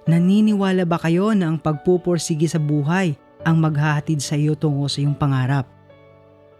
Naniniwala ba kayo na ang pagpupursige sa buhay ang maghahatid sa iyo tungo sa iyong pangarap?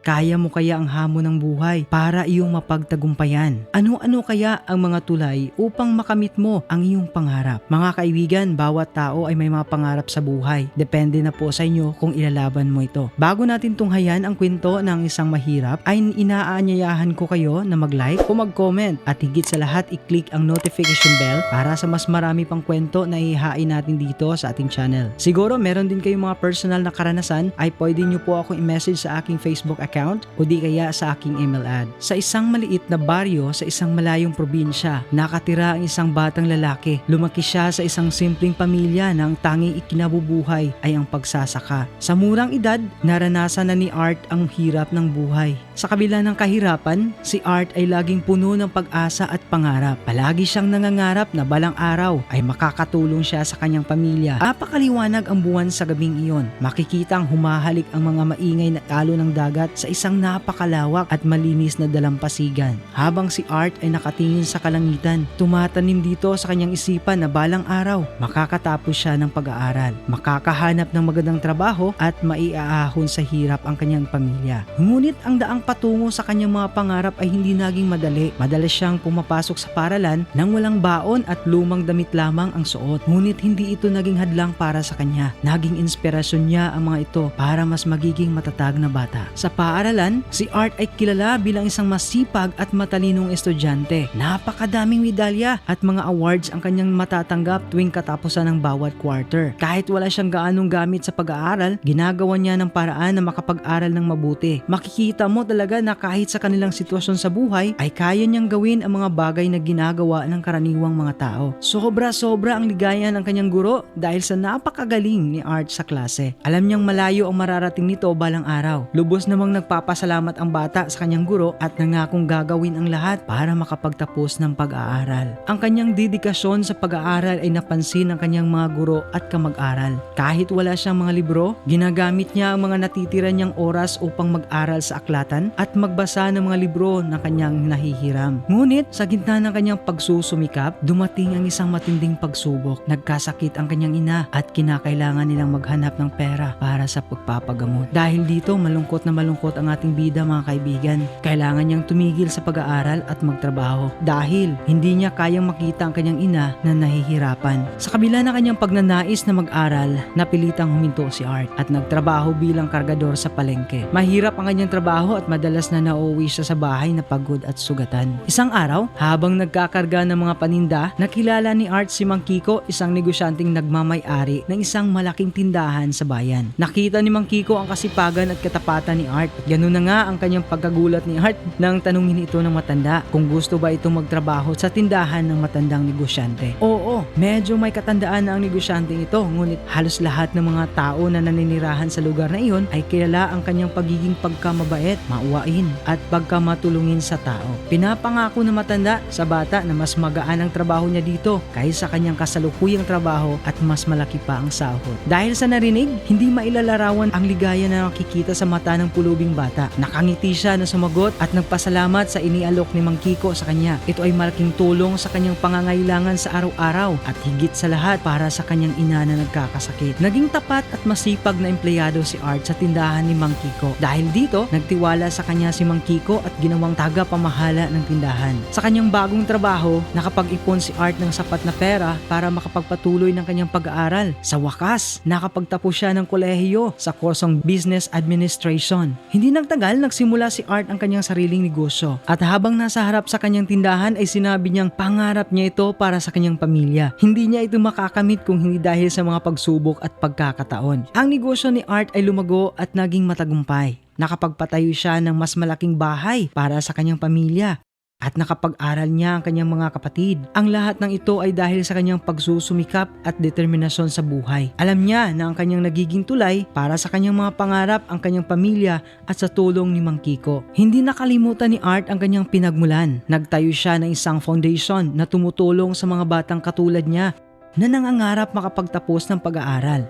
Kaya mo kaya ang hamon ng buhay para iyong mapagtagumpayan? Ano-ano kaya ang mga tulay upang makamit mo ang iyong pangarap? Mga kaibigan, bawat tao ay may mga pangarap sa buhay. Depende na po sa inyo kung ilalaban mo ito. Bago natin tunghayan ang kwento ng isang mahirap, ay inaanyayahan ko kayo na mag-like o mag-comment at higit sa lahat i-click ang notification bell para sa mas marami pang kwento na ihain natin dito sa ating channel. Siguro meron din kayong mga personal na karanasan ay pwede nyo po akong i-message sa aking Facebook account o di kaya sa aking email ad. Sa isang maliit na baryo sa isang malayong probinsya, nakatira ang isang batang lalaki. Lumaki siya sa isang simpleng pamilya na ang tanging ikinabubuhay ay ang pagsasaka. Sa murang edad, naranasan na ni Art ang hirap ng buhay. Sa kabila ng kahirapan, si Art ay laging puno ng pag-asa at pangarap. Palagi siyang nangangarap na balang araw ay makakatulong siya sa kanyang pamilya. Napakaliwanag ang buwan sa gabing iyon. Makikitang humahalik ang mga maingay na talo ng dagat sa isang napakalawak at malinis na dalampasigan. Habang si Art ay nakatingin sa kalangitan, tumatanim dito sa kanyang isipan na balang araw makakatapos siya ng pag-aaral, makakahanap ng magandang trabaho at maiaahon sa hirap ang kanyang pamilya. Ngunit ang daang patungo sa kanyang mga pangarap ay hindi naging madali. Madalas siyang pumapasok sa paaralan nang walang baon at lumang damit lamang ang suot. Ngunit hindi ito naging hadlang para sa kanya. Naging inspirasyon niya ang mga ito para mas magiging matatag na bata. Sa paaralan, si Art ay kilala bilang isang masipag at matalinong estudyante. Napakadaming medalya at mga awards ang kanyang matatanggap tuwing katapusan ng bawat quarter. Kahit wala siyang gaanong gamit sa pag-aaral, ginagawa niya ng paraan na makapag-aral ng mabuti. Makikita mo talaga na kahit sa kanilang sitwasyon sa buhay, ay kaya niyang gawin ang mga bagay na ginagawa ng karaniwang mga tao. Sobra-sobra ang ligaya ng kanyang guro dahil sa napakagaling ni Art sa klase. Alam niyang malayo ang mararating nito balang araw. Lubos namang nagpapasalamat ang bata sa kanyang guro at nangakong gagawin ang lahat para makapagtapos ng pag-aaral. Ang kanyang dedikasyon sa pag-aaral ay napansin ng kanyang mga guro at kamag-aral. Kahit wala siyang mga libro, ginagamit niya ang mga natitira niyang oras upang mag-aral sa aklatan at magbasa ng mga libro na kanyang nahihiram. Ngunit sa gitna ng kanyang pagsusumikap, dumating ang isang matinding pagsubok. Nagkasakit ang kanyang ina at kinakailangan nilang maghanap ng pera para sa pagpapagamot. Dahil dito, malungkot na malungkot ang ating bida, mga kaibigan. Kailangan niyang tumigil sa pag-aaral at magtrabaho dahil hindi niya kayang makita ang kanyang ina na nahihirapan. Sa kabila ng kanyang pagnanais na mag-aral, napilitang huminto si Art at nagtrabaho bilang kargador sa palengke. Mahirap ang kanyang trabaho at madalas na nauuwi siya sa bahay na pagod at sugatan. Isang araw, habang nagkakarga ng mga paninda, nakilala ni Art si Mang Kiko, isang negosyanteng nagmamay-ari ng isang malaking tindahan sa bayan. Nakita ni Mang Kiko ang kasipagan at katapatan ni Art. Ganun na nga ang kanyang pagkagulat ni Art nang tanungin ito ng matanda kung gusto ba itong magtrabaho sa tindahan ng matandang negosyante. Oo, medyo may katandaan na ang negosyanteng ito, ngunit halos lahat ng mga tao na naninirahan sa lugar na iyon ay kilala ang kanyang pagiging pagkamabait, mauwain at pagkamatulungin sa tao. Pinapangako ng matanda sa bata na mas magaan ang trabaho niya dito kaysa kanyang kasalukuyang trabaho at mas malaki pa ang sahod. Dahil sa narinig, hindi mailalarawan ang ligaya na nakikita sa mata ng pulubing bata. Nakangiti siya na sumagot at nagpasalamat sa inialok ni Mang Kiko sa kanya. Ito ay malaking tulong sa kanyang pangangailangan sa araw-araw at higit sa lahat para sa kanyang ina na nagkakasakit. Naging tapat at masipag na empleyado si Art sa tindahan ni Mang Kiko. Dahil dito, nagtiwala sa kanya si Mang Kiko at ginawang taga-pamahala ng tindahan. Sa kanyang bagong trabaho, nakapag-ipon si Art ng sapat na pera para makapagpatuloy ng kanyang pag-aaral. Sa wakas, nakapagtapos siya ng kolehiyo sa kursong Business Administration. Hindi nagtagal, nagsimula si Art ang kanyang sariling negosyo. At habang nasa harap sa kanyang tindahan ay sinabi niyang pangarap niya ito para sa kanyang pamilya. Hindi niya ito makakamit kung hindi dahil sa mga pagsubok at pagkakataon. Ang negosyo ni Art ay lumago at naging matagumpay. Nakapagpatayo siya ng mas malaking bahay para sa kanyang pamilya. At nakapag-aral niya ang kanyang mga kapatid. Ang lahat ng ito ay dahil sa kanyang pagsusumikap at determinasyon sa buhay. Alam niya na ang kanyang nagiging tulay para sa kanyang mga pangarap ang kanyang pamilya at sa tulong ni Mang Kiko. Hindi nakalimutan ni Art ang kanyang pinagmulan. Nagtayo siya ng isang foundation na tumutulong sa mga batang katulad niya na nangangarap makapagtapos ng pag-aaral.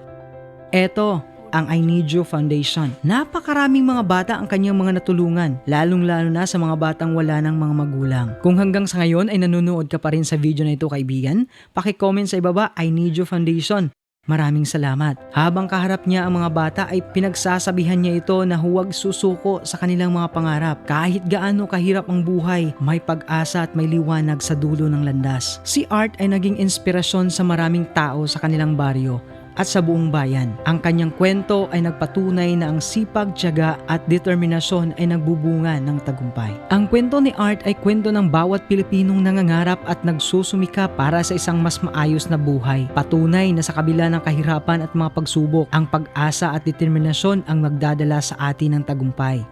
Eto, ang I Need You Foundation. Napakaraming mga bata ang kanyang mga natulungan, lalong-lalo na sa mga batang wala ng mga magulang. Kung hanggang sa ngayon ay nanonood ka pa rin sa video na ito kaibigan, paki-comment sa ibaba I Need You Foundation. Maraming salamat. Habang kaharap niya ang mga bata ay pinagsasabihan niya ito na huwag susuko sa kanilang mga pangarap. Kahit gaano kahirap ang buhay, may pag-asa at may liwanag sa dulo ng landas. Si Art ay naging inspirasyon sa maraming tao sa kanilang baryo at sa buong bayan. Ang kanyang kwento ay nagpatunay na ang sipag, tiyaga at determinasyon ay nagbubunga ng tagumpay. Ang kwento ni Art ay kwento ng bawat Pilipinong nangangarap at nagsusumika para sa isang mas maayos na buhay. Patunay na sa kabila ng kahirapan at mga pagsubok, ang pag-asa at determinasyon ang magdadala sa atin ng tagumpay.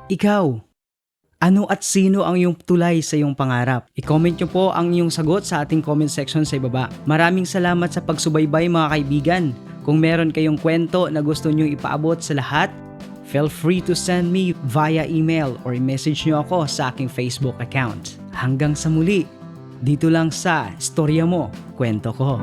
Ikaw, ano at sino ang iyong tulay sa iyong pangarap? I-comment nyo po ang iyong sagot sa ating comment section sa ibaba. Maraming salamat sa pagsubaybay mga kaibigan. Kung meron kayong kwento na gusto nyo ipaabot sa lahat, feel free to send me via email or message nyo ako sa aking Facebook account. Hanggang sa muli, dito lang sa Storya Mo, Kwento Ko.